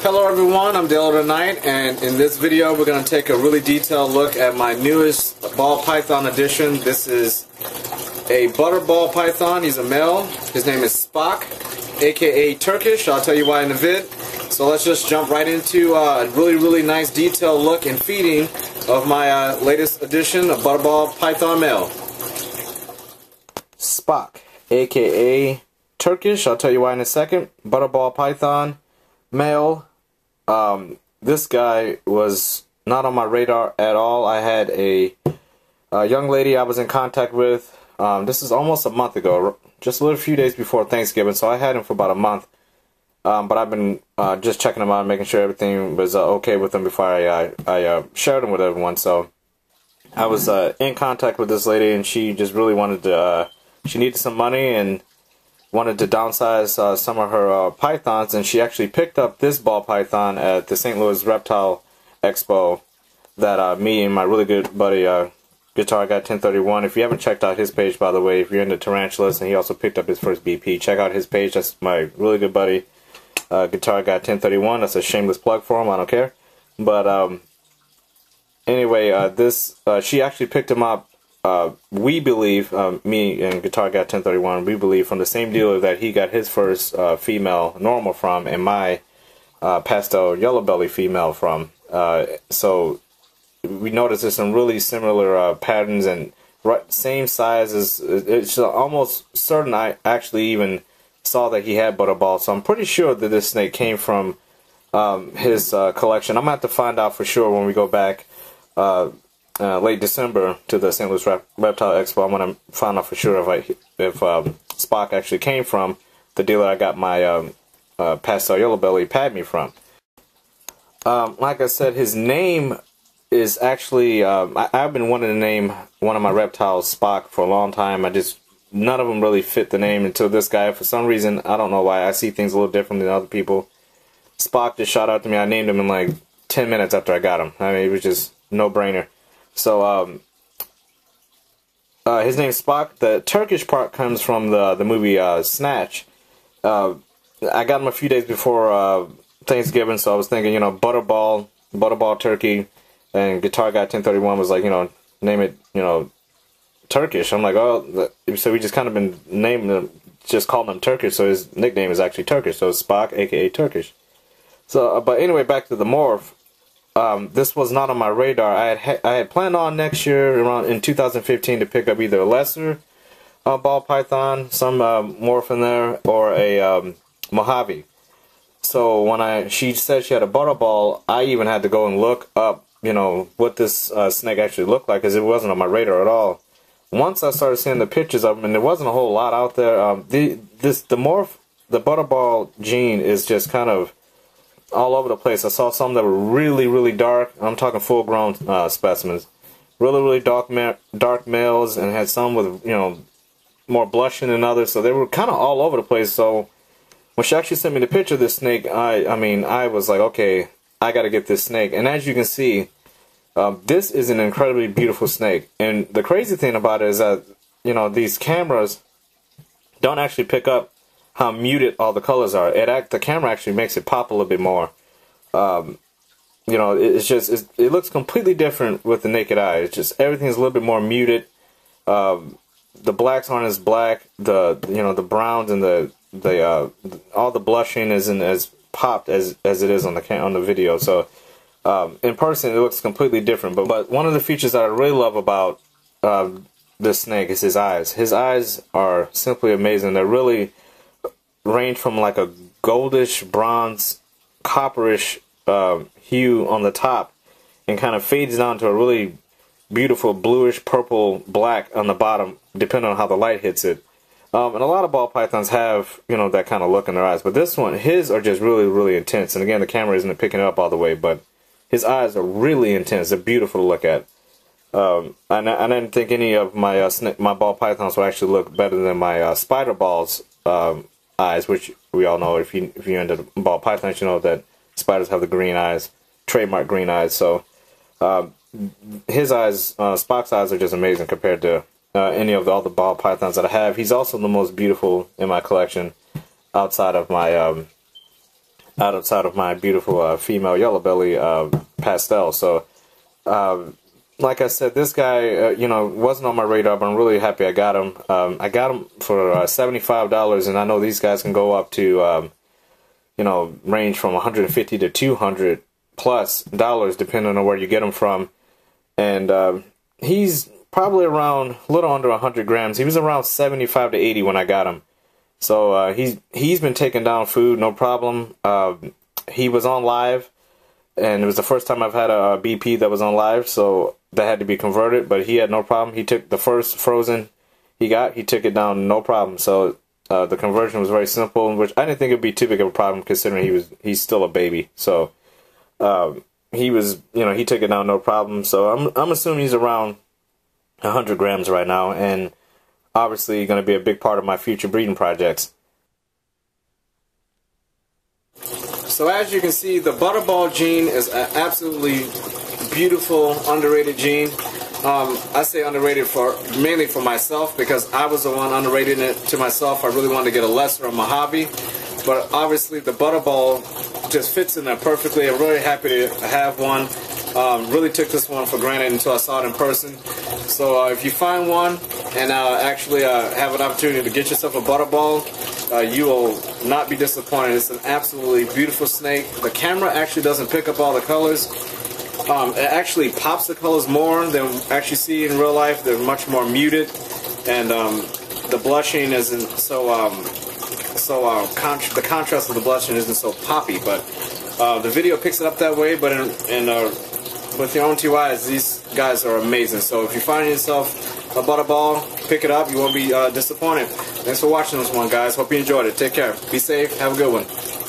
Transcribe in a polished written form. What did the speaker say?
Hello everyone, I'm Dale tonight, and in this video we're going to take a really detailed look at my newest ball python addition. This is a butterball python. He's a male. His name is Spock, aka Turkish. I'll tell you why in a bit. So let's just jump right into a really nice detailed look and feeding of my latest addition, a butterball python male. Spock, aka Turkish. I'll tell you why in a second. Butterball python male. This guy was not on my radar at all. I had a young lady I was in contact with. This is almost a month ago, just a little few days before Thanksgiving, so I had him for about a month. But I've been just checking him out, making sure everything was okay with him before I shared him with everyone. So I was in contact with this lady, and she just really wanted to, she needed some money and wanted to downsize some of her pythons, and she actually picked up this ball python at the St. Louis Reptile Expo that me and my really good buddy Guitar Guy 1031, if you haven't checked out his page, by the way, if you're into tarantulas, and he also picked up his first BP, check out his page. That's my really good buddy Guitar Guy 1031. That's a shameless plug for him, I don't care. But anyway, she actually picked him up. We believe, me and Guitar Guy 1031, we believe from the same dealer that he got his first female normal from, and my pastel yellow belly female from. So we noticed there's some really similar patterns and same sizes. It's almost certain I actually even saw that he had butterball. So I'm pretty sure that this snake came from his collection. I'm gonna have to find out for sure when we go back. Late December to the St. Louis Reptile Expo. I'm going to find out for sure if Spock actually came from the dealer I got my pastel yellow belly Padme from. Like I said, his name is actually, I've been wanting to name one of my reptiles Spock for a long time. None of them really fit the name until this guy. For some reason, I don't know why, I see things a little different than other people. Spock just shot out to me. I named him in like 10 minutes after I got him. I mean, it was just no-brainer. So, his name's Spock. The Turkish part comes from the movie Snatch. I got him a few days before Thanksgiving, so I was thinking, you know, butterball turkey, and Guitar Guy 1031 was like, you know, name it, you know, Turkish. I'm like, oh, so we just kind of been naming him, just calling him Turkish, so his nickname is actually Turkish, so it's Spock, aka Turkish. So, but anyway, back to the morph. This was not on my radar. I had planned on next year, around in 2015, to pick up either a lesser ball python, some morph in there, or a Mojave. So when she said she had a butterball, I even had to go and look up, you know, what this snake actually looked like, because it wasn't on my radar at all. Once I started seeing the pictures of them, and there wasn't a whole lot out there. The butterball gene is just kind of all over the place. I saw some that were really dark. I'm talking full-grown specimens, really dark males, and had some with, you know, more blushing than others. So they were kind of all over the place. So when she actually sent me the picture of this snake, I was like, okay, I got to get this snake. And as you can see, this is an incredibly beautiful snake. And the crazy thing about it is that, you know, these cameras don't actually pick up how muted all the colors are. The camera actually makes it pop a little bit more. You know, it looks completely different with the naked eye. It's just everything's a little bit more muted. The blacks aren't as black. The browns and all the blushing isn't as popped as it is on the video. So in person it looks completely different. But one of the features that I really love about this snake is his eyes. His eyes are simply amazing. They're really range from like a goldish, bronze, copperish hue on the top, and kind of fades down to a really beautiful bluish, purple, black on the bottom, depending on how the light hits it. And a lot of ball pythons have, you know, that kind of look in their eyes, but this one, his are just really intense. And again, the camera isn't picking it up all the way, but his eyes are really intense. They're beautiful to look at. I didn't think any of my ball pythons would actually look better than my spider balls eyes, which we all know, if you're into ball pythons, you know that spiders have the green eyes, trademark green eyes. So his eyes, Spock's eyes, are just amazing compared to any of all the ball pythons that I have. He's also the most beautiful in my collection, outside of my outside of my beautiful female yellow belly pastel. So like I said, this guy, you know, wasn't on my radar, but I'm really happy I got him. I got him for $75, and I know these guys can go up to, you know, range from $150 to $200 plus depending on where you get them from. And he's probably around a little under 100 grams. He was around 75 to 80 when I got him. So he's been taking down food, no problem. He was on live, and it was the first time I've had a BP that was on live, so that had to be converted, but he had no problem. He took the first frozen he took it down, no problem. So the conversion was very simple, which I didn't think it would be too big of a problem considering he's still a baby. So he was, you know, he took it down, no problem. So I'm assuming he's around 100 grams right now, and obviously going to be a big part of my future breeding projects. So as you can see, the Butterball gene is an absolutely beautiful, underrated gene. I say underrated mainly for myself, because I was the one underrating it to myself. I really wanted to get a lesser of Mojave, but obviously the Butterball just fits in there perfectly. I'm really happy to have one. Really took this one for granted until I saw it in person. So if you find one and actually have an opportunity to get yourself a Butterball, you will not be disappointed. It's an absolutely beautiful snake. The camera actually doesn't pick up all the colors. It actually pops the colors more than actually see in real life. They're much more muted, and the blushing isn't so the contrast of the blushing isn't so poppy. But the video picks it up that way. But with your own two eyes, these guys are amazing. So if you find yourself a Butterball, pick it up. You won't be disappointed. Thanks for watching this one, guys. Hope you enjoyed it. Take care. Be safe. Have a good one.